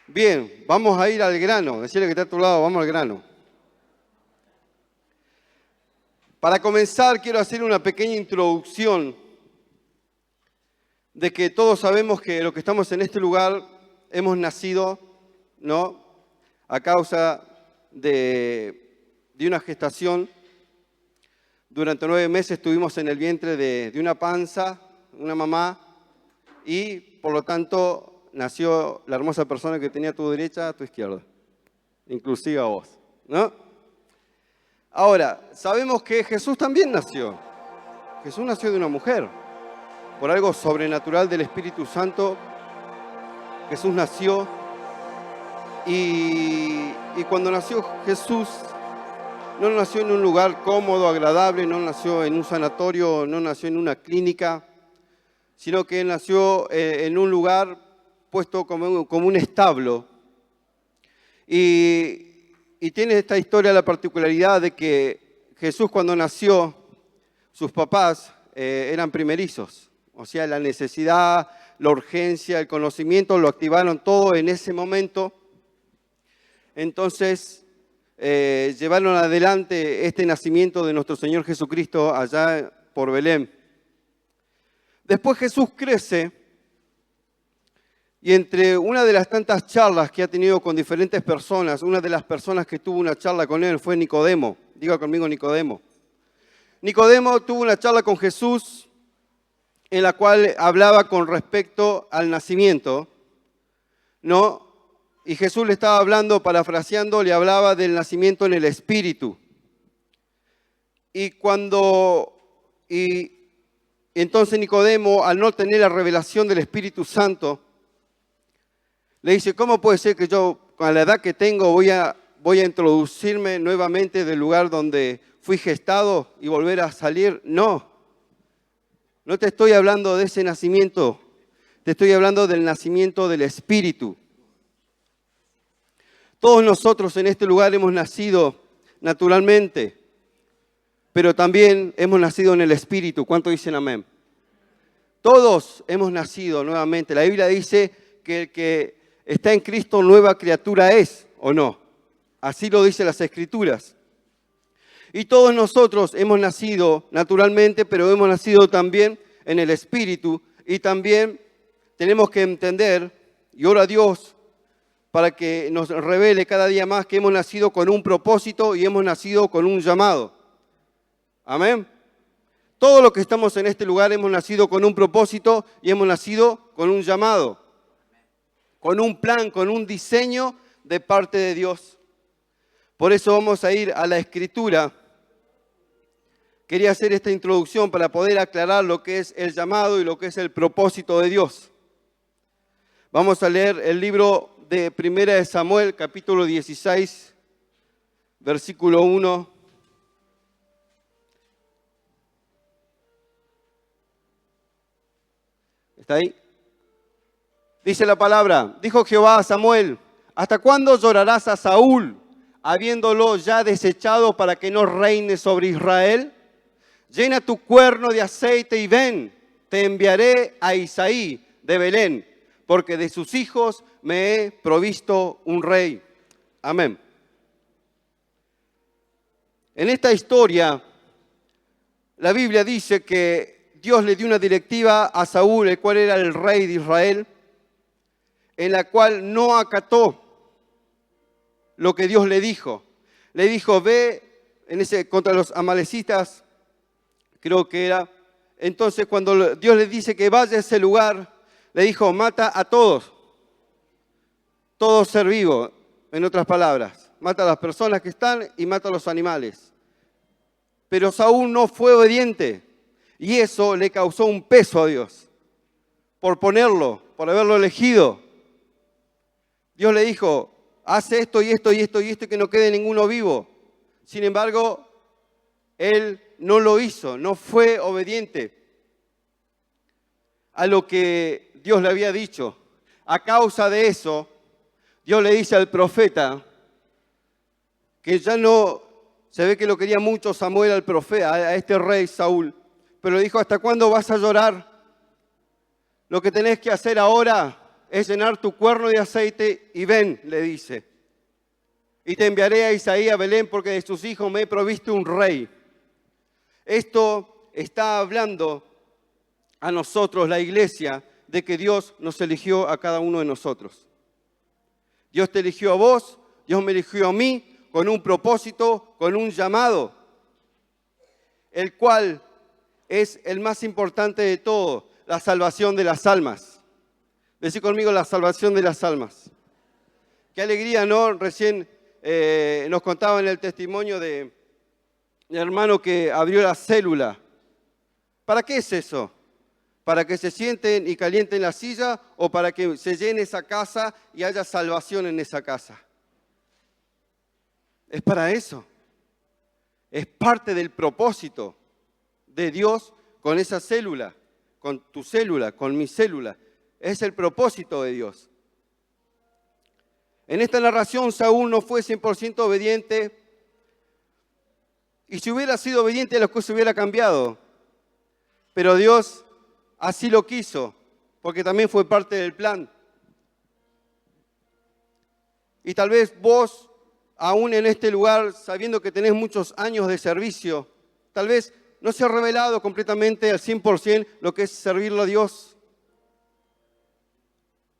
Bien, vamos a ir al grano. Decirle que está a tu lado, vamos al grano. Para comenzar, quiero hacer una pequeña introducción de que todos sabemos que los que estamos en este lugar hemos nacido, ¿no?, a causa de una gestación. Durante 9 meses estuvimos en el vientre de una panza, una mamá, y por lo tanto nació la hermosa persona que tenía a tu derecha, a tu izquierda, inclusive a vos, ¿no? Ahora, sabemos que Jesús también nació. Jesús nació de una mujer. Por algo sobrenatural del Espíritu Santo, Jesús nació. Y cuando nació Jesús, no nació en un lugar cómodo, agradable, no nació en un sanatorio, no nació en una clínica, sino que nació en un lugar puesto como un establo. Y tiene esta historia la particularidad de que Jesús, cuando nació, sus papás eran primerizos. O sea, la necesidad, la urgencia, el conocimiento lo activaron todo en ese momento. Entonces, llevaron adelante este nacimiento de nuestro Señor Jesucristo allá por Belén. Después Jesús crece y entre una de las tantas charlas que ha tenido con diferentes personas, una de las personas que tuvo una charla con él fue Nicodemo. Diga conmigo Nicodemo. Nicodemo tuvo una charla con Jesús en la cual hablaba con respecto al nacimiento, ¿no? Y Jesús le estaba hablando, parafraseando, le hablaba del nacimiento en el Espíritu. Y entonces Nicodemo, al no tener la revelación del Espíritu Santo, le dice, ¿cómo puede ser que yo, con la edad que tengo, voy a introducirme nuevamente del lugar donde fui gestado y volver a salir? No te estoy hablando de ese nacimiento, te estoy hablando del nacimiento del Espíritu. Todos nosotros en este lugar hemos nacido naturalmente, pero también hemos nacido en el Espíritu. ¿Cuánto dicen amén? Todos hemos nacido nuevamente. La Biblia dice que el que está en Cristo nueva criatura es, ¿o no? Así lo dicen las Escrituras. Y todos nosotros hemos nacido naturalmente, pero hemos nacido también en el Espíritu. Y también tenemos que entender, y oro a Dios, para que nos revele cada día más que hemos nacido con un propósito y hemos nacido con un llamado. Amén. Todos los que estamos en este lugar hemos nacido con un propósito y hemos nacido con un llamado, con un plan, con un diseño de parte de Dios. Por eso vamos a ir a la Escritura. Quería hacer esta introducción para poder aclarar lo que es el llamado y lo que es el propósito de Dios. Vamos a leer el libro de Primera de Samuel, capítulo 16, versículo 1. ¿Está ahí? Dice la palabra, dijo Jehová a Samuel, ¿hasta cuándo llorarás a Saúl, habiéndolo ya desechado para que no reine sobre Israel? Llena tu cuerno de aceite y ven, te enviaré a Isaí de Belén, porque de sus hijos me he provisto un rey. Amén. En esta historia, la Biblia dice que Dios le dio una directiva a Saúl, el cual era el rey de Israel, en la cual no acató lo que Dios le dijo. Le dijo, ve contra los amalecitas, creo que era. Entonces, cuando Dios le dice que vaya a ese lugar, le dijo, mata a todos. Todo ser vivo, en otras palabras. Mata a las personas que están y mata a los animales. Pero Saúl no fue obediente y eso le causó un peso a Dios por ponerlo, por haberlo elegido. Dios le dijo, haz esto y esto y esto y esto y que no quede ninguno vivo. Sin embargo, él no lo hizo, no fue obediente a lo que Dios le había dicho. A causa de eso, Dios le dice al profeta que ya no, se ve que lo quería mucho Samuel al profeta, a este rey Saúl, pero le dijo, ¿hasta cuándo vas a llorar? Lo que tenés que hacer ahora es llenar tu cuerno de aceite y ven, le dice. Y te enviaré a Isaí a Belén porque de sus hijos me he provisto un rey. Esto está hablando a nosotros, la iglesia, de que Dios nos eligió a cada uno de nosotros. Dios te eligió a vos, Dios me eligió a mí, con un propósito, con un llamado, el cual es el más importante de todo, la salvación de las almas. Decí conmigo, la salvación de las almas. Qué alegría, ¿no? Recién nos contaban el testimonio de mi hermano que abrió la célula. ¿Para qué es eso? ¿Para que se sienten y calienten la silla o para que se llene esa casa y haya salvación en esa casa? Es para eso. Es parte del propósito de Dios con esa célula, con tu célula, con mi célula. Es el propósito de Dios. En esta narración Saúl no fue 100% obediente y si hubiera sido obediente las cosas hubiera cambiado. Pero Dios así lo quiso, porque también fue parte del plan. Y tal vez vos, aún en este lugar, sabiendo que tenés muchos años de servicio, tal vez no se ha revelado completamente al 100% lo que es servirle a Dios.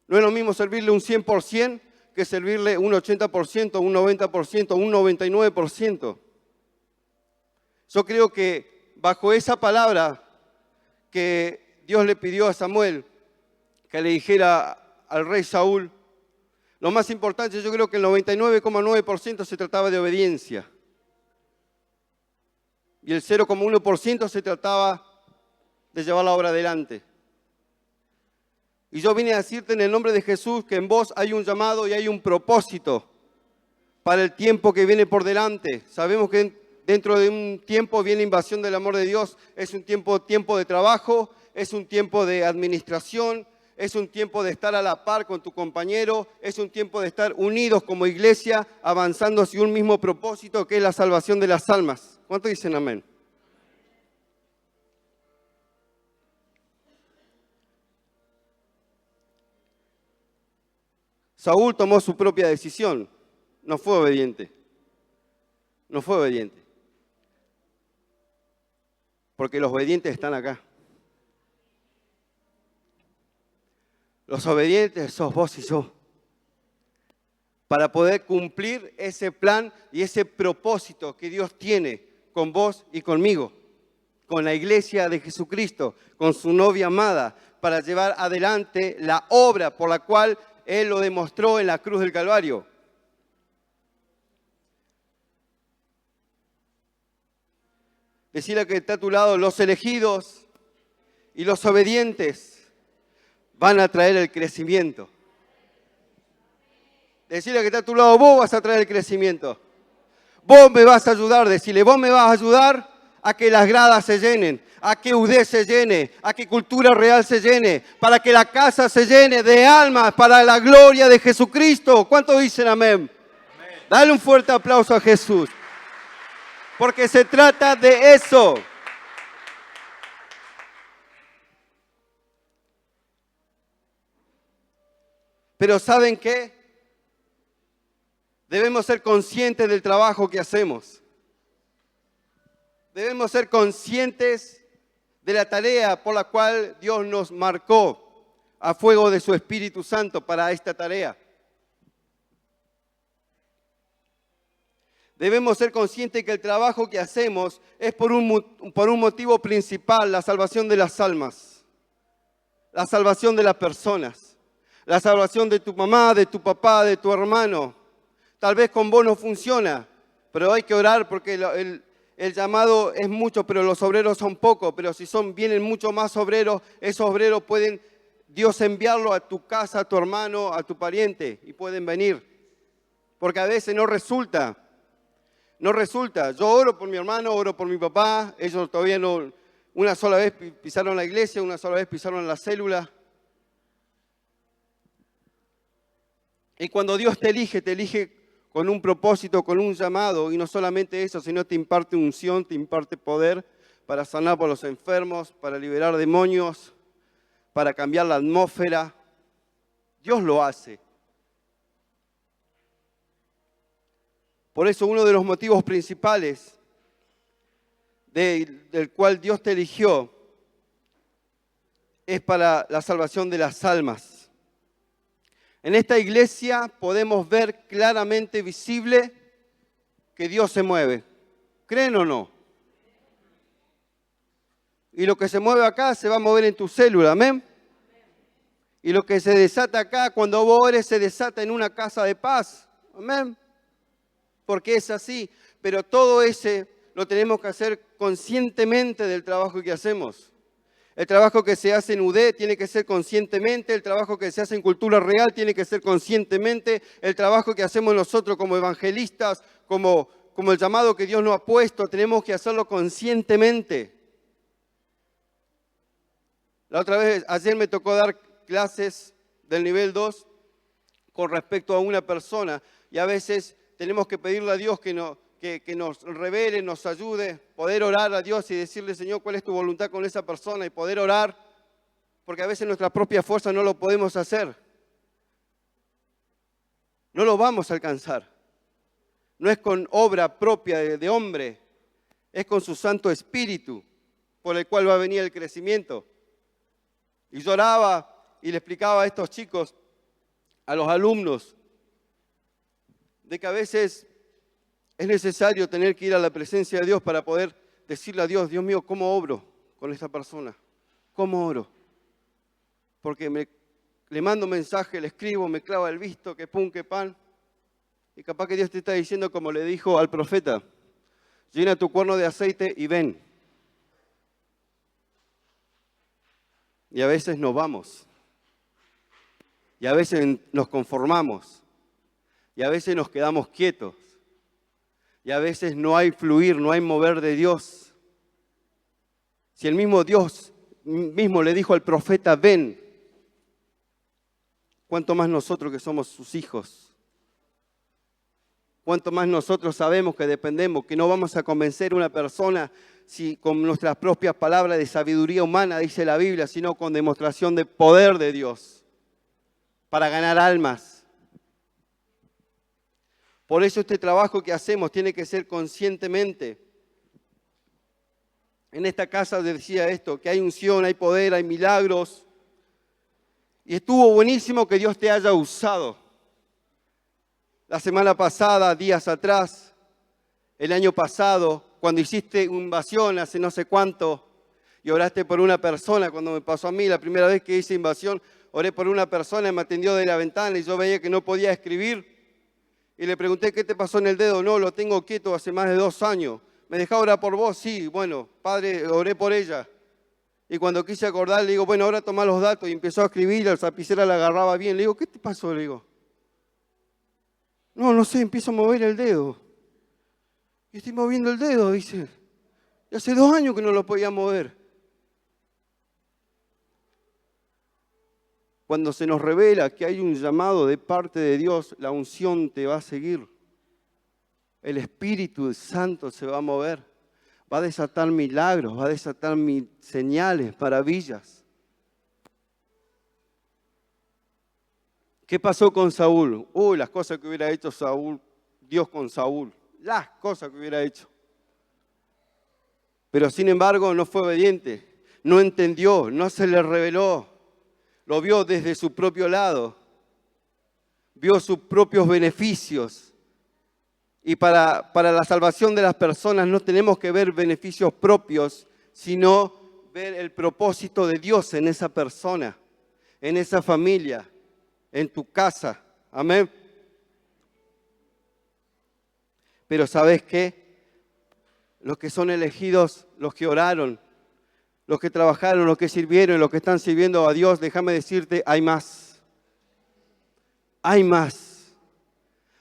No es lo mismo servirle un 100% que servirle un 80%, un 90%, un 99%. Yo creo que bajo esa palabra que Dios le pidió a Samuel que le dijera al rey Saúl, lo más importante, yo creo que el 99,9% se trataba de obediencia. Y el 0,1% se trataba de llevar la obra adelante. Y yo vine a decirte en el nombre de Jesús que en vos hay un llamado y hay un propósito para el tiempo que viene por delante. Sabemos que dentro de un tiempo viene invasión del amor de Dios. Es un tiempo de trabajo, es un tiempo de administración, es un tiempo de estar a la par con tu compañero, es un tiempo de estar unidos como iglesia, avanzando hacia un mismo propósito que es la salvación de las almas. ¿Cuántos dicen amén? Saúl tomó su propia decisión, no fue obediente, no fue obediente, porque los obedientes están acá. Los obedientes sos vos y yo, para poder cumplir ese plan y ese propósito que Dios tiene con vos y conmigo, con la iglesia de Jesucristo, con su novia amada, para llevar adelante la obra por la cual Él lo demostró en la cruz del Calvario. Decirle que está a tu lado, los elegidos y los obedientes van a traer el crecimiento. Decirle que está a tu lado, vos vas a traer el crecimiento. Vos me vas a ayudar, decirle, vos me vas a ayudar a que las gradas se llenen, a que UD se llene, a que Cultura Real se llene, para que la casa se llene de almas para la gloria de Jesucristo. ¿Cuántos dicen amén? Amén. Dale un fuerte aplauso a Jesús, porque se trata de eso. Pero ¿saben qué? Debemos ser conscientes del trabajo que hacemos. Debemos ser conscientes de la tarea por la cual Dios nos marcó a fuego de su Espíritu Santo para esta tarea. Debemos ser conscientes que el trabajo que hacemos es por un motivo principal, la salvación de las almas, la salvación de las personas, la salvación de tu mamá, de tu papá, de tu hermano. Tal vez con vos no funciona, pero hay que orar porque el llamado es mucho, pero los obreros son pocos. Pero si vienen mucho más obreros, esos obreros pueden Dios enviarlo a tu casa, a tu hermano, a tu pariente, y pueden venir. Porque a veces no resulta. Yo oro por mi hermano, oro por mi papá. Ellos todavía no, una sola vez pisaron la iglesia, una sola vez pisaron la célula. Y cuando Dios te elige con un propósito, con un llamado, y no solamente eso, sino te imparte unción, te imparte poder para sanar por los enfermos, para liberar demonios, para cambiar la atmósfera. Dios lo hace. Por eso uno de los motivos principales del cual Dios te eligió es para la salvación de las almas. En esta iglesia podemos ver claramente visible que Dios se mueve. ¿Creen o no? Y lo que se mueve acá se va a mover en tu célula, amén. Y lo que se desata acá, cuando vos ores, se desata en una casa de paz, amén. Porque es así, pero todo ese lo tenemos que hacer conscientemente del trabajo que hacemos. El trabajo que se hace en UD tiene que ser conscientemente, el trabajo que se hace en Cultura Real tiene que ser conscientemente, el trabajo que hacemos nosotros como evangelistas, como el llamado que Dios nos ha puesto, tenemos que hacerlo conscientemente. La otra vez, ayer me tocó dar clases del nivel 2 con respecto a una persona y a veces tenemos que pedirle a Dios que nos revele, nos ayude, poder orar a Dios y decirle, Señor, ¿cuál es tu voluntad con esa persona? Y poder orar, porque a veces nuestra propia fuerza no lo podemos hacer. No lo vamos a alcanzar. No es con obra propia de hombre, es con su Santo Espíritu, por el cual va a venir el crecimiento. Y yo oraba y le explicaba a estos chicos, a los alumnos, de que a veces es necesario tener que ir a la presencia de Dios para poder decirle a Dios, Dios mío, ¿cómo obro con esta persona? ¿Cómo oro? Porque le mando mensaje, le escribo, me clava el visto, que pum, que pan. Y capaz que Dios te está diciendo como le dijo al profeta, llena tu cuerno de aceite y ven. Y a veces nos vamos. Y a veces nos conformamos. Y a veces nos quedamos quietos. Y a veces no hay fluir, no hay mover de Dios. Si el mismo Dios mismo le dijo al profeta, ven, ¿cuánto más nosotros que somos sus hijos? ¿Cuánto más nosotros sabemos que dependemos, que no vamos a convencer a una persona si con nuestras propias palabras de sabiduría humana, dice la Biblia, sino con demostración de poder de Dios para ganar almas? Por eso este trabajo que hacemos tiene que ser conscientemente. En esta casa decía esto, que hay unción, hay poder, hay milagros. Y estuvo buenísimo que Dios te haya usado. La semana pasada, días atrás, el año pasado, cuando hiciste invasión hace no sé cuánto, y oraste por una persona, cuando me pasó a mí la primera vez que hice invasión, oré por una persona y me atendió de la ventana y yo veía que no podía escribir. Y le pregunté, ¿qué te pasó en el dedo? No, lo tengo quieto hace más de 2 años. ¿Me dejaba orar por vos? Sí, bueno, Padre, oré por ella. Y cuando quise acordar, le digo, bueno, ahora toma los datos. Y empezó a escribir, la lapicera la agarraba bien. Le digo, ¿qué te pasó? Le digo, no sé, empiezo a mover el dedo. Y estoy moviendo el dedo, dice. Y hace 2 años que no lo podía mover. Cuando se nos revela que hay un llamado de parte de Dios, la unción te va a seguir. El Espíritu Santo se va a mover. Va a desatar milagros, va a desatar señales, maravillas. ¿Qué pasó con Saúl? Las cosas que hubiera hecho Saúl, Dios con Saúl. Las cosas que hubiera hecho. Pero sin embargo no fue obediente, no entendió, no se le reveló. Lo vio desde su propio lado, vio sus propios beneficios. Y para la salvación de las personas no tenemos que ver beneficios propios, sino ver el propósito de Dios en esa persona, en esa familia, en tu casa. Amén. Pero ¿sabes qué? Los que son elegidos, los que oraron, los que trabajaron, los que sirvieron, los que están sirviendo a Dios, déjame decirte, hay más. Hay más.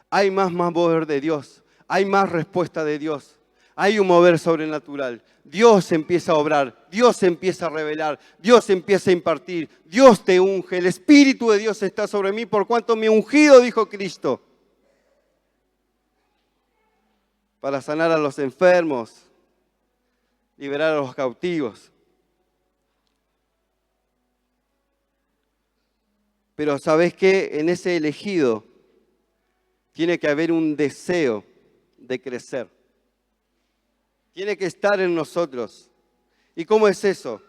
Hay más mover de Dios. Hay más respuesta de Dios. Hay un mover sobrenatural. Dios empieza a obrar. Dios empieza a revelar. Dios empieza a impartir. Dios te unge. El Espíritu de Dios está sobre mí por cuanto me he ungido, dijo Cristo. Para sanar a los enfermos. Liberar a los cautivos. Pero ¿sabes qué? En ese elegido tiene que haber un deseo de crecer. Tiene que estar en nosotros. ¿Y cómo es eso?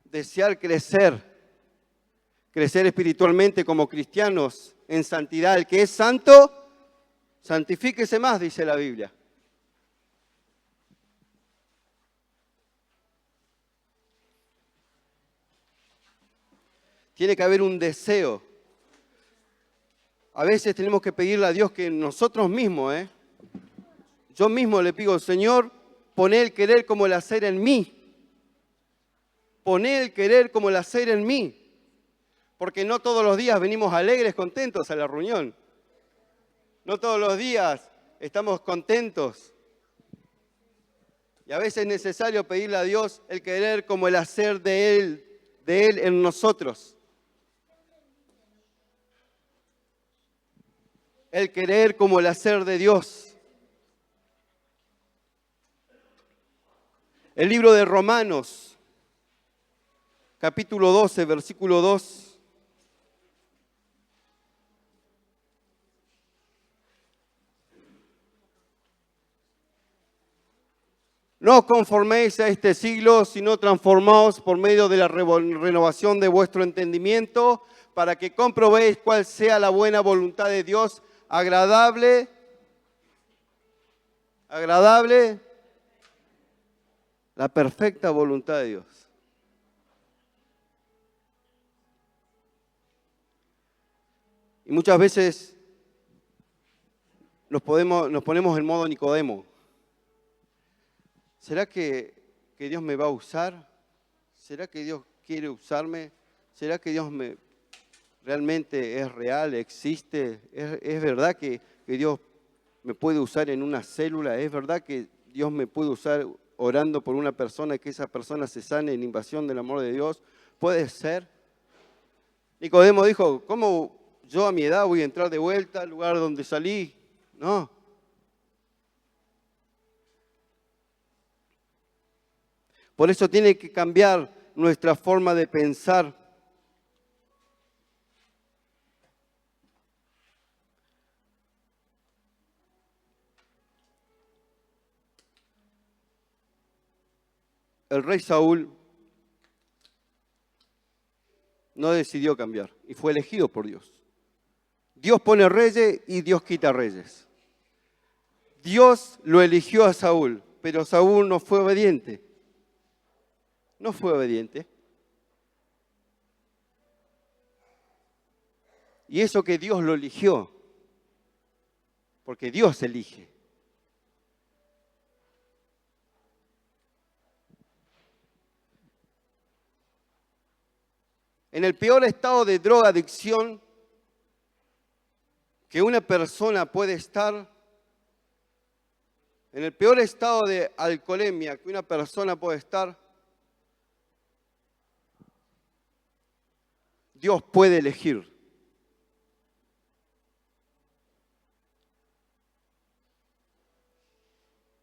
Desear crecer. Crecer espiritualmente como cristianos en santidad. El que es santo, santifíquese más, dice la Biblia. Tiene que haber un deseo. A veces tenemos que pedirle a Dios que nosotros mismos, yo mismo le pido, Señor, poné el querer como el hacer en mí. Poné el querer como el hacer en mí. Porque no todos los días venimos alegres, contentos a la reunión. No todos los días estamos contentos. Y a veces es necesario pedirle a Dios el querer como el hacer de Él en nosotros. El querer como el hacer de Dios. El libro de Romanos, capítulo 12, versículo 2. No os conforméis a este siglo, sino transformaos por medio de la renovación de vuestro entendimiento, para que comprobéis cuál sea la buena voluntad de Dios, agradable, la perfecta voluntad de Dios. Y muchas veces nos ponemos en modo Nicodemo. ¿Será que Dios me va a usar? ¿Será que Dios quiere usarme? ¿Será que Dios realmente es real, existe? ¿Es verdad que Dios me puede usar en una célula? ¿Es verdad que Dios me puede usar orando por una persona y que esa persona se sane en invasión del amor de Dios? ¿Puede ser? Nicodemo dijo, ¿cómo yo a mi edad voy a entrar de vuelta al lugar donde salí? No. Por eso tiene que cambiar nuestra forma de pensar. El rey Saúl no decidió cambiar y fue elegido por Dios. Dios pone reyes y Dios quita reyes. Dios lo eligió a Saúl, pero Saúl no fue obediente. No fue obediente. Y eso que Dios lo eligió, porque Dios elige. En el peor estado de drogadicción que una persona puede estar, en el peor estado de alcoholemia que una persona puede estar, Dios puede elegir.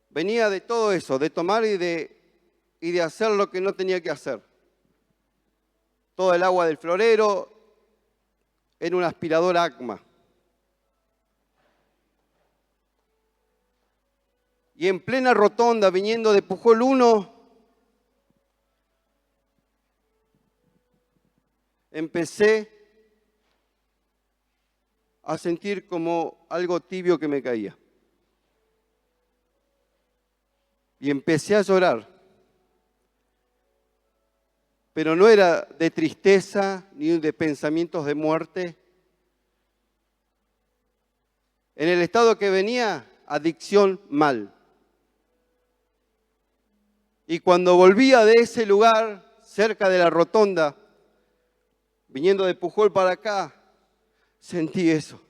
Venía de todo eso, de tomar y de hacer lo que no tenía que hacer. Todo el agua del florero en un aspirador ACMA. Y en plena rotonda, viniendo de Pujol 1, empecé a sentir como algo tibio que me caía. Y empecé a llorar. Pero no era de tristeza ni de pensamientos de muerte. En el estado que venía, adicción mal. Y cuando volvía de ese lugar, cerca de la rotonda, viniendo de Pujol para acá, sentí eso,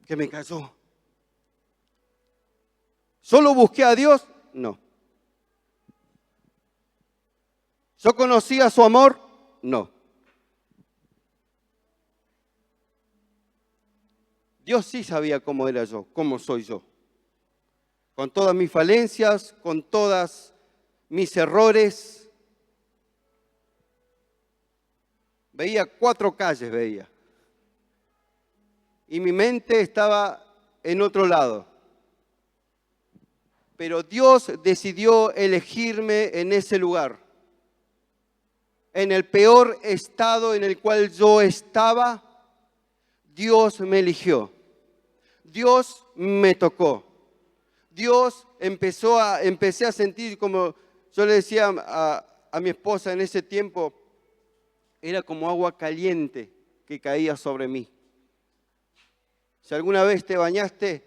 que me cayó. ¿Solo busqué a Dios? No. ¿Yo conocía su amor? No. Dios sí sabía cómo era yo, cómo soy yo. Con todas mis falencias, con todos mis errores. Veía 4 calles, veía. Y mi mente estaba en otro lado. Pero Dios decidió elegirme en ese lugar. En el peor estado en el cual yo estaba, Dios me eligió. Dios me tocó. Empecé a sentir como yo le decía a mi esposa en ese tiempo, era como agua caliente que caía sobre mí. Si alguna vez te bañaste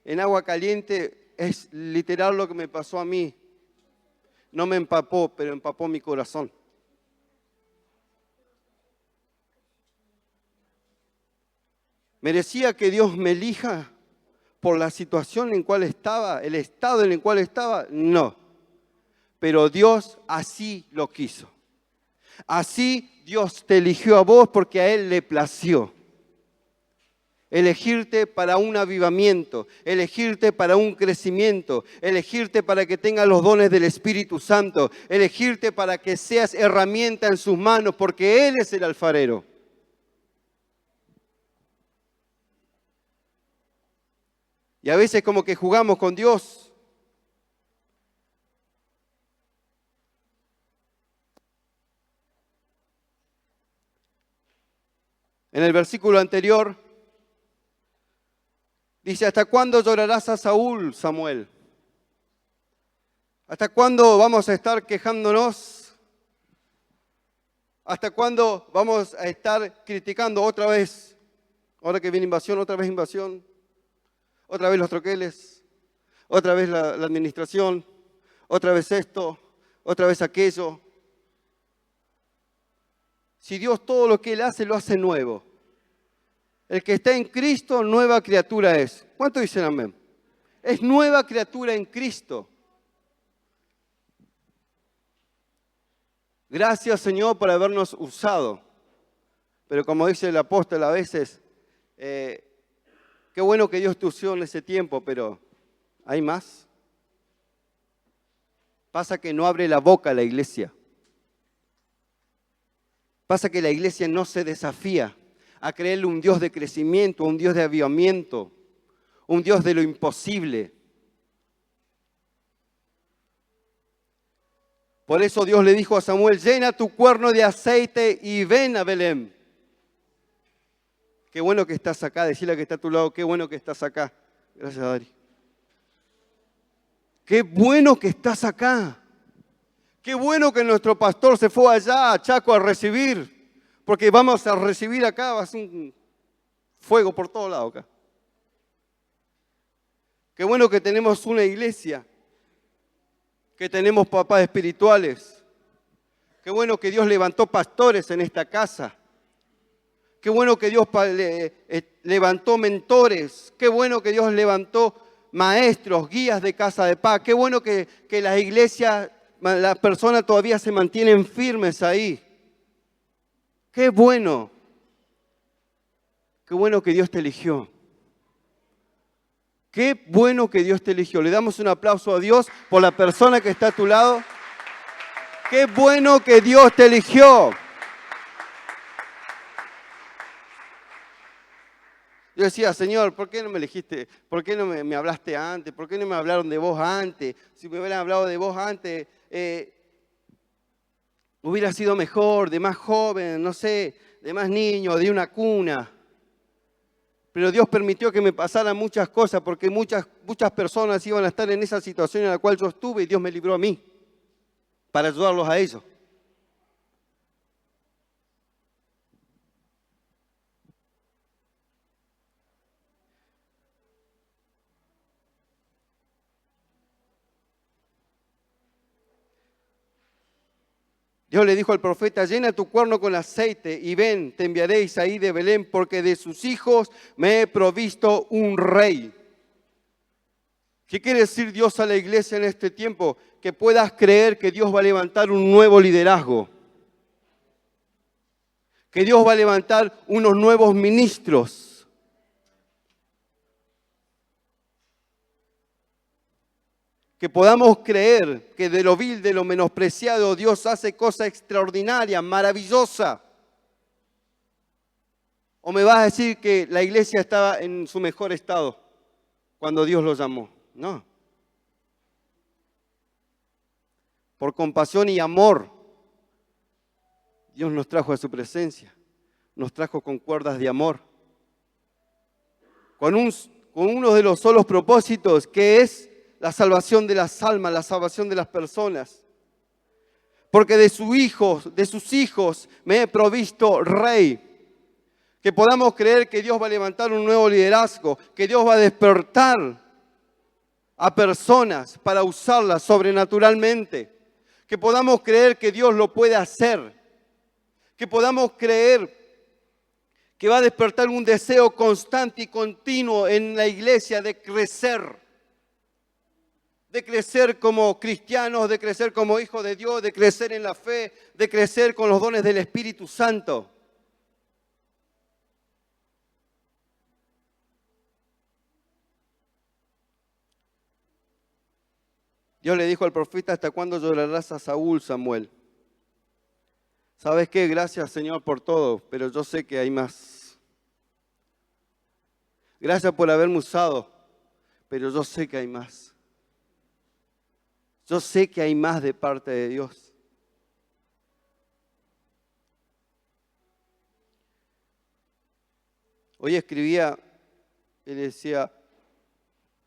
en agua caliente, es literal lo que me pasó a mí. No me empapó, pero empapó mi corazón. ¿Merecía que Dios me elija por la situación en cual estaba, el estado en el cual estaba? No. Pero Dios así lo quiso. Así Dios te eligió a vos porque a Él le plació. Elegirte para un avivamiento, elegirte para un crecimiento, elegirte para que tengas los dones del Espíritu Santo, elegirte para que seas herramienta en sus manos porque Él es el alfarero. Y a veces como que jugamos con Dios. En el versículo anterior dice, ¿hasta cuándo llorarás a Saúl, Samuel? ¿Hasta cuándo vamos a estar quejándonos? ¿Hasta cuándo vamos a estar criticando otra vez? Ahora que viene invasión, otra vez invasión. Otra vez los troqueles, otra vez la administración, otra vez esto, otra vez aquello. Si Dios todo lo que Él hace, lo hace nuevo. El que está en Cristo, nueva criatura es. ¿Cuánto dicen amén? Es nueva criatura en Cristo. Gracias, Señor, por habernos usado. Pero como dice el apóstol a veces, qué bueno que Dios te usó en ese tiempo, pero ¿hay más? Pasa que no abre la boca la iglesia. Pasa que la iglesia no se desafía a creerle un Dios de crecimiento, un Dios de avivamiento, un Dios de lo imposible. Por eso Dios le dijo a Samuel, llena tu cuerno de aceite y ven a Belén. Qué bueno que estás acá, decirle a que está a tu lado, qué bueno que estás acá. Gracias, Dari. Qué bueno que estás acá. Qué bueno que nuestro pastor se fue allá a Chaco a recibir, porque vamos a recibir acá, va a ser un fuego por todos lados acá. Qué bueno que tenemos una iglesia, que tenemos papás espirituales. Qué bueno que Dios levantó pastores en esta casa. Qué bueno que Dios levantó mentores. Qué bueno que Dios levantó maestros, guías de casa de paz. Qué bueno que las iglesias, las personas todavía se mantienen firmes ahí. Qué bueno. Qué bueno que Dios te eligió. Qué bueno que Dios te eligió. Le damos un aplauso a Dios por la persona que está a tu lado. Qué bueno que Dios te eligió. Yo decía, Señor, ¿por qué no me elegiste? ¿Por qué no me hablaste antes? ¿Por qué no me hablaron de vos antes? Si me hubieran hablado de vos antes, hubiera sido mejor, de más joven, no sé, de más niño, de una cuna. Pero Dios permitió que me pasaran muchas cosas porque muchas personas iban a estar en esa situación en la cual yo estuve y Dios me libró a mí para ayudarlos a ellos. Dios le dijo al profeta, llena tu cuerno con aceite y ven, te enviaré a Isaí de Belén, porque de sus hijos me he provisto un rey. ¿Qué quiere decir Dios a la iglesia en este tiempo? Que puedas creer que Dios va a levantar un nuevo liderazgo. Que Dios va a levantar unos nuevos ministros. Que podamos creer que de lo vil, de lo menospreciado, Dios hace cosa extraordinaria, maravillosa. ¿O me vas a decir que la iglesia estaba en su mejor estado cuando Dios los llamó? No. Por compasión y amor, Dios nos trajo a su presencia. Nos trajo con cuerdas de amor. Con uno de los solos propósitos, que es la salvación de las almas, la salvación de las personas. Porque de sus hijos me he provisto rey. Que podamos creer que Dios va a levantar un nuevo liderazgo, que Dios va a despertar a personas para usarlas sobrenaturalmente. Que podamos creer que Dios lo puede hacer. Que podamos creer que va a despertar un deseo constante y continuo en la iglesia de crecer. De crecer como cristianos, de crecer como hijos de Dios, de crecer en la fe, de crecer con los dones del Espíritu Santo. Dios le dijo al profeta: ¿hasta cuándo llorarás a Saúl, Samuel? ¿Sabes qué? Gracias, Señor, por todo, pero yo sé que hay más. Gracias por haberme usado, pero yo sé que hay más. Yo sé que hay más de parte de Dios. Hoy escribía y le decía: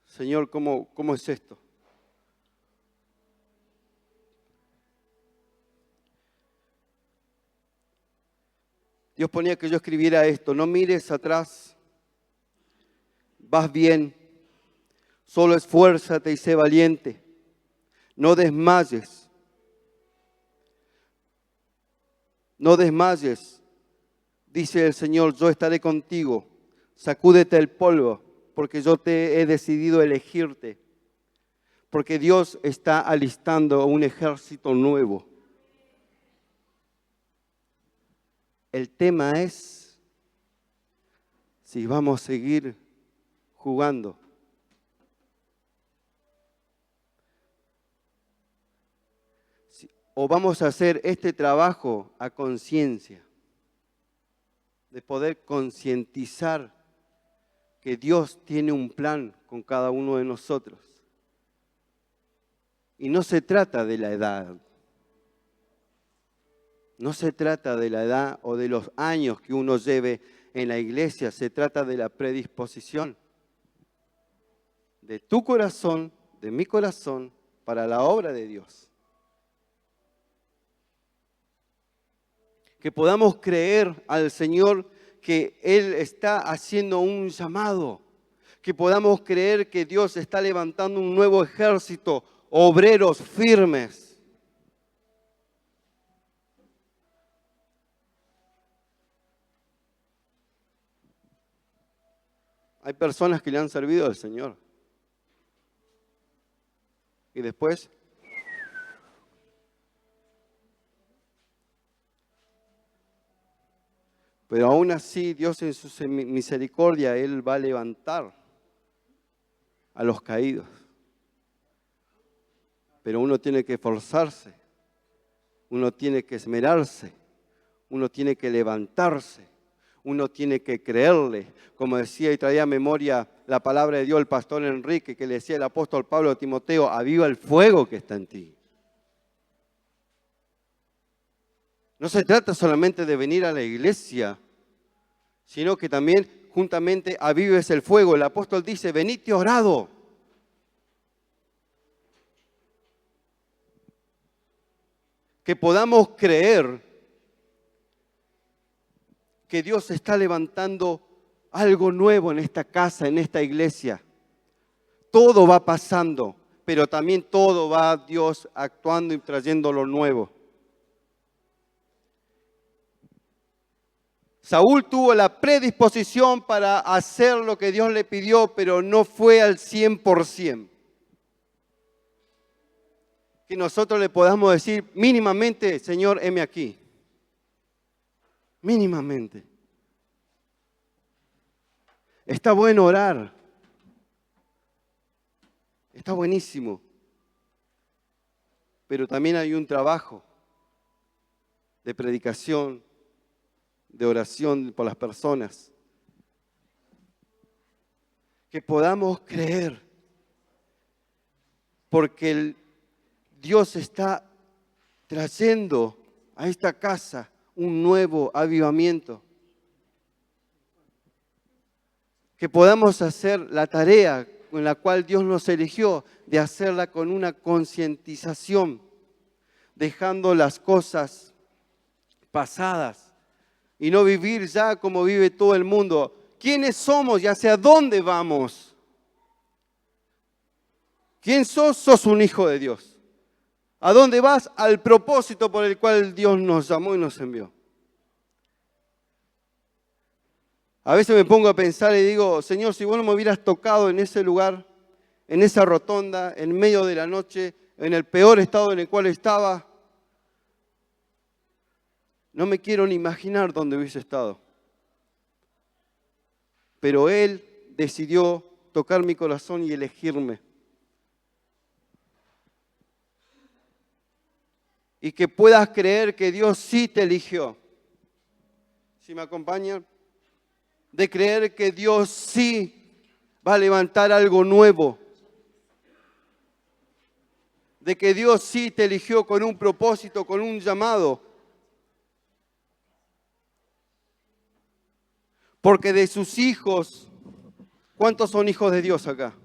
Señor, ¿cómo es esto? Dios ponía que yo escribiera esto: no mires atrás, vas bien, solo esfuérzate y sé valiente, no desmayes, no desmayes, dice el Señor, yo estaré contigo, sacúdete el polvo, porque yo te he decidido elegirte, porque Dios está alistando un ejército nuevo. El tema es si vamos a seguir jugando. O vamos a hacer este trabajo a conciencia, de poder concientizar que Dios tiene un plan con cada uno de nosotros. Y no se trata de la edad. No se trata de la edad o de los años que uno lleve en la iglesia, se trata de la predisposición de tu corazón, de mi corazón, para la obra de Dios. Que podamos creer al Señor que Él está haciendo un llamado. Que podamos creer que Dios está levantando un nuevo ejército, obreros firmes. Hay personas que le han servido al Señor. Y después, pero aún así Dios en su misericordia, Él va a levantar a los caídos. Pero uno tiene que esforzarse, uno tiene que esmerarse, uno tiene que levantarse, uno tiene que creerle. Como decía y traía a memoria la palabra de Dios el pastor Enrique, que le decía el apóstol Pablo a Timoteo: aviva el fuego que está en ti. No se trata solamente de venir a la iglesia, sino que también juntamente avives el fuego. El apóstol dice: venid orado. Que podamos creer que Dios está levantando algo nuevo en esta casa, en esta iglesia. Todo va pasando, pero también todo va Dios actuando y trayendo lo nuevo. Saúl tuvo la predisposición para hacer lo que Dios le pidió, pero no fue al 100%. Que nosotros le podamos decir mínimamente: Señor, heme aquí. Mínimamente. Está bueno orar. Está buenísimo. Pero también hay un trabajo de predicación, de oración por las personas. Que podamos creer, porque Dios está trayendo a esta casa un nuevo avivamiento. Que podamos hacer la tarea con la cual Dios nos eligió, de hacerla con una concientización, dejando las cosas pasadas y no vivir ya como vive todo el mundo. ¿Quiénes somos y hacia dónde vamos? ¿Quién sos? Sos un hijo de Dios. ¿A dónde vas? Al propósito por el cual Dios nos llamó y nos envió. A veces me pongo a pensar y digo, Señor, si vos no me hubieras tocado en ese lugar, en esa rotonda, en medio de la noche, en el peor estado en el cual estaba, no me quiero ni imaginar dónde hubiese estado. Pero Él decidió tocar mi corazón y elegirme. Y que puedas creer que Dios sí te eligió. ¿Sí me acompañan? De creer que Dios sí va a levantar algo nuevo. De que Dios sí te eligió con un propósito, con un llamado. Porque de sus hijos, ¿cuántos son hijos de Dios acá?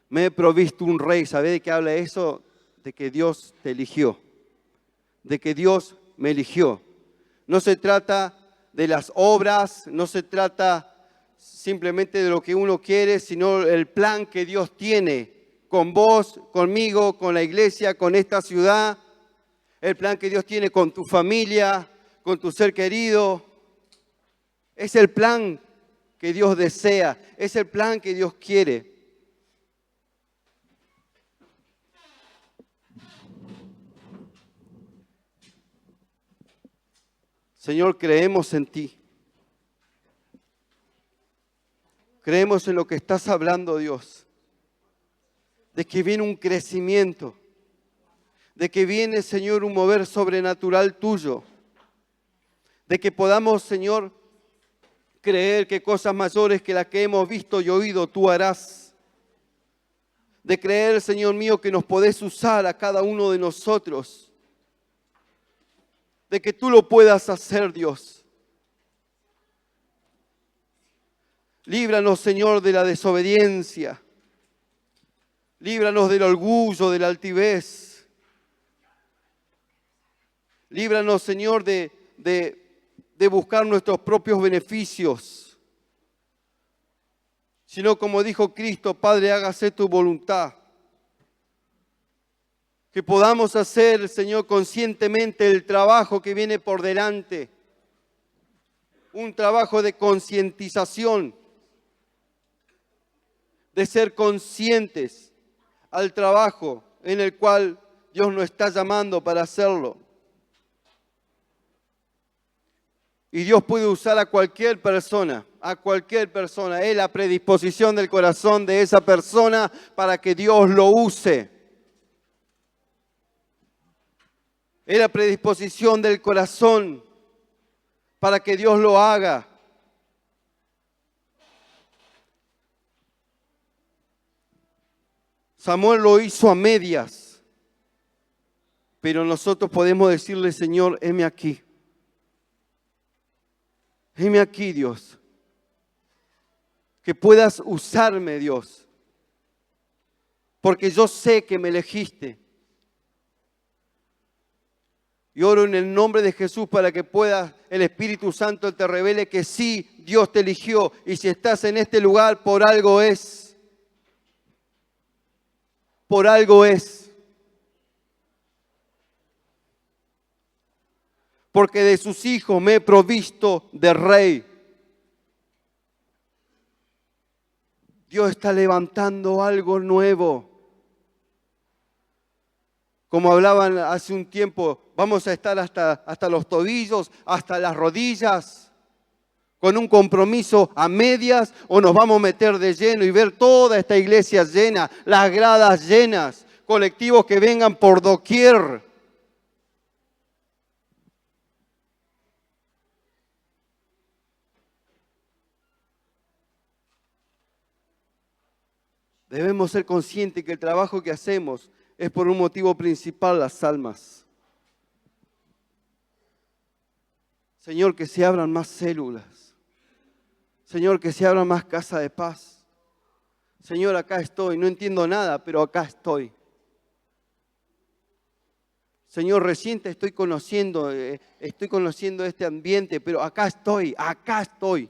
Me he provisto un rey. ¿Sabe de qué habla eso? De que Dios te eligió. De que Dios me eligió. No se trata de las obras, no se trata simplemente de lo que uno quiere, sino el plan que Dios tiene con vos, conmigo, con la iglesia, con esta ciudad. El plan que Dios tiene con tu familia, con tu ser querido. Es el plan que Dios desea, es el plan que Dios quiere. Señor, creemos en ti. Creemos en lo que estás hablando, Dios. De que viene un crecimiento. De que viene, Señor, un mover sobrenatural tuyo. De que podamos, Señor, creer que cosas mayores que las que hemos visto y oído tú harás. De creer, Señor mío, que nos podés usar a cada uno de nosotros. De que tú lo puedas hacer, Dios. Líbranos, Señor, de la desobediencia. Líbranos del orgullo, de la altivez. Líbranos, Señor, de buscar nuestros propios beneficios. Sino, como dijo Cristo, Padre, hágase tu voluntad. Que podamos hacer, Señor, conscientemente el trabajo que viene por delante. Un trabajo de concientización. De ser conscientes al trabajo en el cual Dios nos está llamando para hacerlo. Y Dios puede usar a cualquier persona. Es la predisposición del corazón de esa persona para que Dios lo use. Es la predisposición del corazón para que Dios lo haga. Samuel lo hizo a medias, pero nosotros podemos decirle, Señor, heme aquí. Heme aquí, Dios. Que puedas usarme, Dios. Porque yo sé que me elegiste. Y oro en el nombre de Jesús para que pueda el Espíritu Santo te revele que sí, Dios te eligió. Y si estás en este lugar, por algo es. Por algo es. Porque de sus hijos me he provisto de rey. Dios está levantando algo nuevo. Como hablaban hace un tiempo, vamos a estar hasta los tobillos, hasta las rodillas, con un compromiso a medias, o nos vamos a meter de lleno y ver toda esta iglesia llena, las gradas llenas, colectivos que vengan por doquier. Debemos ser conscientes que el trabajo que hacemos es por un motivo principal, las almas. Señor, que se abran más células. Señor, que se abran más casas de paz. Señor, acá estoy. No entiendo nada, pero acá estoy. Señor, recién te estoy conociendo este ambiente, pero acá estoy, acá estoy.